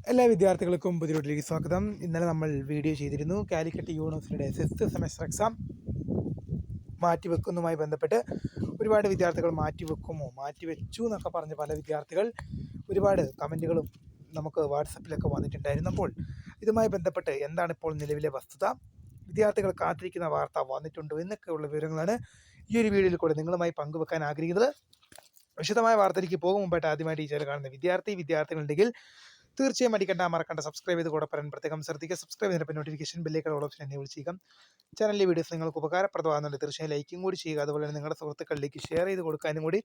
എല്ലാ വിദ്യാർത്ഥികൾക്കും പുതിയൊട്ടിലേക്ക് സ്വാഗതം. ഇന്നലെ നമ്മൾ വീഡിയോ ചെയ്തിരുന്നു. കാലിക്കറ്റ് യൂണിവേഴ്സിറ്റിയുടെ 6th സെമസ്റ്റർ എക്സാം മാറ്റിവെക്കുന്നതുമായി ബന്ധപ്പെട്ട് ഒരുപാട് വിദ്യാർത്ഥികൾ മാറ്റിവെച്ചു എന്നൊക്കെ പറഞ്ഞ് പല വിദ്യാർത്ഥികൾ ഒരുപാട് കമൻറ്റുകളും നമുക്ക് വാട്സപ്പിലൊക്കെ വന്നിട്ടുണ്ടായിരുന്നു. അപ്പോൾ ഇതുമായി ബന്ധപ്പെട്ട് എന്താണ് ഇപ്പോൾ നിലവിലെ വസ്തുത, വിദ്യാർത്ഥികൾ കാത്തിരിക്കുന്ന വാർത്ത വന്നിട്ടുണ്ടോ എന്നൊക്കെയുള്ള വിവരങ്ങളാണ് ഈ ഒരു വീഡിയോയിൽ കൂടെ നിങ്ങളുമായി പങ്കുവെക്കാൻ ആഗ്രഹിക്കുന്നത്. വിശദമായ വാർത്തയിലേക്ക് പോകും മുമ്പായിട്ട് ആദ്യമായിട്ട് ഈ ചാനൽ കാണുന്ന വിദ്യാർത്ഥികളുണ്ടെങ്കിൽ തീർച്ചയായും മറക്കണ്ട സബ്സ്ക്രൈബ് ചെയ്ത് കൂടെ പറയാൻ പ്രത്യേകം ശ്രദ്ധിക്കുക. സബ്സ്ക്രൈബ് ചെയ്തപ്പോൾ നോട്ടിഫിക്കേഷൻ ബെല്ലേക്ക് ഓപ്ഷൻ എന്നെ ചെയ്യുക. ചാനലിലെ വീഡിയോസ് നിങ്ങൾക്ക് ഉപകാരപ്രദമാകുന്നുണ്ട്, തീർച്ചയായും ലൈക്കും കൂടി ചെയ്യുക. അതുപോലെ തന്നെ നിങ്ങളുടെ സുഹൃത്തുക്കളിലേക്ക് ഷെയർ ചെയ്ത് കൊടുക്കാനും കൂടി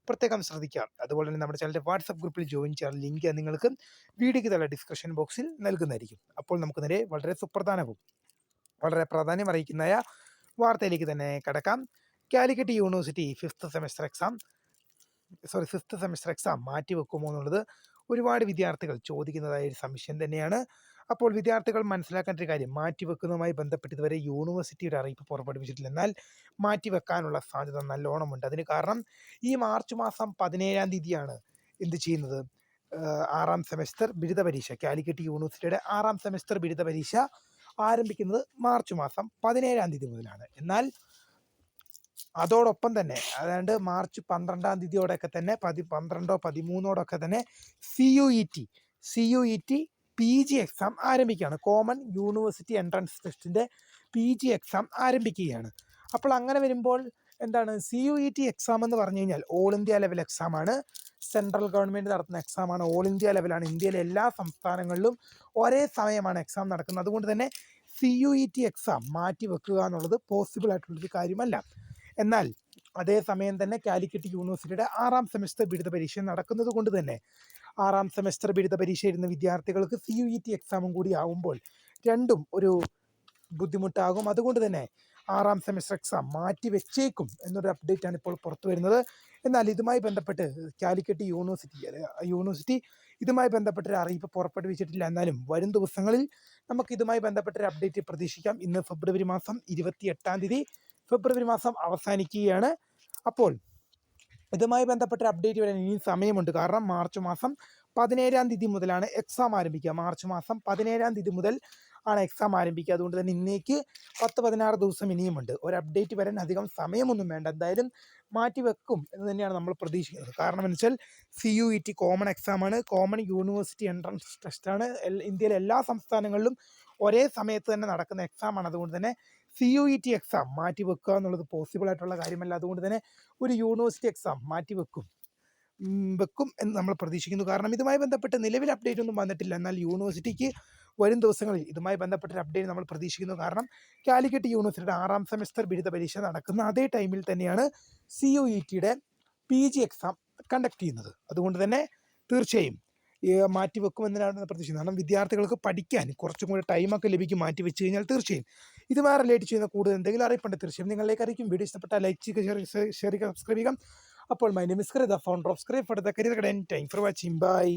പ്രത്യേകം ശ്രദ്ധിക്കാം. അതുപോലെ തന്നെ നമ്മുടെ ചാനലിൻ്റെ വാട്സപ്പ് ഗ്രൂപ്പിൽ ജോയിൻ ചെയ്യാൻ ലിങ്ക് നിങ്ങൾക്ക് വീഡിയോയ്ക്ക് തല ഡിസ്ക്രിപ്ഷൻ ബോക്സിൽ നൽകുന്നതായിരിക്കും. അപ്പോൾ നമുക്ക് നേരെ വളരെ സുപ്രധാനവും വളരെ പ്രാധാന്യം അറിയിക്കുന്ന വാർത്തയിലേക്ക് തന്നെ കടക്കാം. Calicut university 5th semester exam മാറ്റിവെക്കുമോ എന്നുള്ളത് ഒരുപാട് വിദ്യാർത്ഥികൾ ചോദിക്കുന്നതായ ഒരു സംശയം തന്നെയാണ്. അപ്പോൾ വിദ്യാർത്ഥികൾ മനസ്സിലാക്കേണ്ട ഒരു കാര്യം, മാറ്റിവെക്കുന്നതുമായി ബന്ധപ്പെട്ട് ഇതുവരെ യൂണിവേഴ്സിറ്റിയുടെ അറിയിപ്പ് പുറപ്പെടുവിച്ചിട്ടില്ല. എന്നാൽ മാറ്റിവെക്കാനുള്ള സാധ്യത നല്ലോണമുണ്ട്. അതിന് കാരണം ഈ മാർച്ച് മാസം 17-ാം തീയതിയാണ് എന്ത് ചെയ്യുന്നത്, 6ാം സെമസ്റ്റർ ബിരുദ പരീക്ഷ, കാലിക്കറ്റ് യൂണിവേഴ്സിറ്റിയുടെ 6ാം സെമസ്റ്റർ ബിരുദ പരീക്ഷ ആരംഭിക്കുന്നത് മാർച്ച് മാസം 17-ാം തീയതി മുതലാണ്. എന്നാൽ അതോടൊപ്പം തന്നെ അതായത് മാർച്ച് 12-ാം തീയതിയോടൊക്കെ തന്നെ 12-13 തന്നെ CUET PG എക്സാം ആരംഭിക്കുകയാണ്. കോമൺ യൂണിവേഴ്സിറ്റി എൻട്രൻസ് ടെസ്റ്റിൻ്റെ PG എക്സാം ആരംഭിക്കുകയാണ്. അപ്പോൾ അങ്ങനെ വരുമ്പോൾ എന്താണ്, CUET എക്സാം എന്ന് പറഞ്ഞു കഴിഞ്ഞാൽ ഓൾ ഇന്ത്യ ലെവൽ എക്സാമാണ്. സെൻട്രൽ ഗവൺമെൻറ് നടത്തുന്ന എക്സാമാണ്. ഓൾ ഇന്ത്യ ലെവലാണ്. ഇന്ത്യയിലെ എല്ലാ സംസ്ഥാനങ്ങളിലും ഒരേ സമയമാണ് എക്സാം നടക്കുന്നത്. അതുകൊണ്ട് തന്നെ CUET എക്സാം മാറ്റി വെക്കുക എന്നുള്ളത് പോസിബിൾ ആയിട്ടുള്ളൊരു കാര്യമല്ല. എന്നാൽ അതേസമയം തന്നെ കാലിക്കറ്റ് യൂണിവേഴ്സിറ്റിയുടെ 6ാം സെമസ്റ്റർ ബിരുദ പരീക്ഷ നടക്കുന്നത് കൊണ്ട് തന്നെ 6ാം സെമസ്റ്റർ ബിരുദ പരീക്ഷ എഴുതുന്ന വിദ്യാർത്ഥികൾക്ക് CUET എക്സാമും കൂടി ആകുമ്പോൾ രണ്ടും ഒരു ബുദ്ധിമുട്ടാകും. അതുകൊണ്ട് തന്നെ 6ാം സെമസ്റ്റർ എക്സാം മാറ്റി വെച്ചേക്കും എന്നൊരു അപ്ഡേറ്റാണ് ഇപ്പോൾ പുറത്തു വരുന്നത്. എന്നാൽ ഇതുമായി ബന്ധപ്പെട്ട് കാലിക്കറ്റ് യൂണിവേഴ്സിറ്റി ഇതുമായി ബന്ധപ്പെട്ടൊരു അറിയിപ്പ് പുറപ്പെടുവിച്ചിട്ടില്ല. എന്നാലും വരും ദിവസങ്ങളിൽ നമുക്ക് ഇതുമായി ബന്ധപ്പെട്ടൊരു അപ്ഡേറ്റ് പ്രതീക്ഷിക്കാം. ഇന്ന് ഫെബ്രുവരി മാസം 28-ാം തീയതി, ഫെബ്രുവരി മാസം അവസാനിക്കുകയാണ്. അപ്പോൾ ഇതുമായി ബന്ധപ്പെട്ട അപ്ഡേറ്റ് വരാൻ ഇനിയും സമയമുണ്ട്. കാരണം മാർച്ച് മാസം 17-ാം തീയതി മുതലാണ് എക്സാം ആരംഭിക്കുക. മാർച്ച് മാസം 17-ാം തീയതി മുതൽ ആണ് എക്സാം ആരംഭിക്കുക. അതുകൊണ്ട് തന്നെ ഇന്നേക്ക് 10-16 ദിവസം ഇനിയുമുണ്ട്. ഒരു അപ്ഡേറ്റ് വരാൻ അധികം സമയമൊന്നും വേണ്ട. എന്തായാലും മാറ്റിവെക്കും എന്ന് തന്നെയാണ് നമ്മൾ പ്രതീക്ഷിക്കുന്നത്. കാരണം എന്ന് വെച്ചാൽ CUET കോമൺ എക്സാമാണ്, കോമൺ യൂണിവേഴ്സിറ്റി എൻട്രൻസ് ടെസ്റ്റാണ്. ഇന്ത്യയിലെ എല്ലാ സംസ്ഥാനങ്ങളിലും ഒരേ സമയത്ത് തന്നെ നടക്കുന്ന എക്സാമാണ്. അതുകൊണ്ട് തന്നെ CUET എക്സാം മാറ്റിവെക്കുക എന്നുള്ളത് പോസിബിൾ ആയിട്ടുള്ള കാര്യമല്ല. അതുകൊണ്ട് തന്നെ ഒരു യൂണിവേഴ്സിറ്റി എക്സാം മാറ്റിവെക്കും എന്ന് നമ്മൾ പ്രതീക്ഷിക്കുന്നു. കാരണം ഇതുമായി ബന്ധപ്പെട്ട് നിലവിൽ അപ്ഡേറ്റ് ഒന്നും വന്നിട്ടില്ല. എന്നാൽ യൂണിവേഴ്സിറ്റിക്ക് വരും ദിവസങ്ങളിൽ ഇതുമായി ബന്ധപ്പെട്ടൊരു അപ്ഡേറ്റ് നമ്മൾ പ്രതീക്ഷിക്കുന്നു. കാരണം കാലിക്കറ്റ് യൂണിവേഴ്സിറ്റിയുടെ 6ാം സെമസ്റ്റർ ബിരുദ പരീക്ഷ നടക്കുന്ന അതേ ടൈമിൽ തന്നെയാണ് CUETയുടെ PG എക്സാം കണ്ടക്ട് ചെയ്യുന്നത്. അതുകൊണ്ട് തന്നെ തീർച്ചയായും മാറ്റിവെക്കുമെന്നാണ് പ്രതീക്ഷിക്കുന്നത്. കാരണം വിദ്യാർത്ഥികൾക്ക് പഠിക്കാൻ കുറച്ചും കൂടി ടൈമൊക്കെ ലഭിക്കും മാറ്റിവെച്ച് കഴിഞ്ഞാൽ. തീർച്ചയായും ഇതുമായി റിലേറ്റ് ചെയ്യുന്ന കൂടുതൽ എന്തെങ്കിലും അറിയിപ്പുണ്ട് തീർച്ചയായും നിങ്ങളിലേക്ക് അറിയിക്കും. വീഡിയോ ഇഷ്ടപ്പെട്ടാൽ ലൈക്ക് ചെയ്യുക, ഷെയർ ചെയ്യുക, സബ്സ്ക്രൈബ് ചെയ്യുക. അപ്പോൾ my name is Khareeda, founder of scribe for the career guide. Time for watching. By.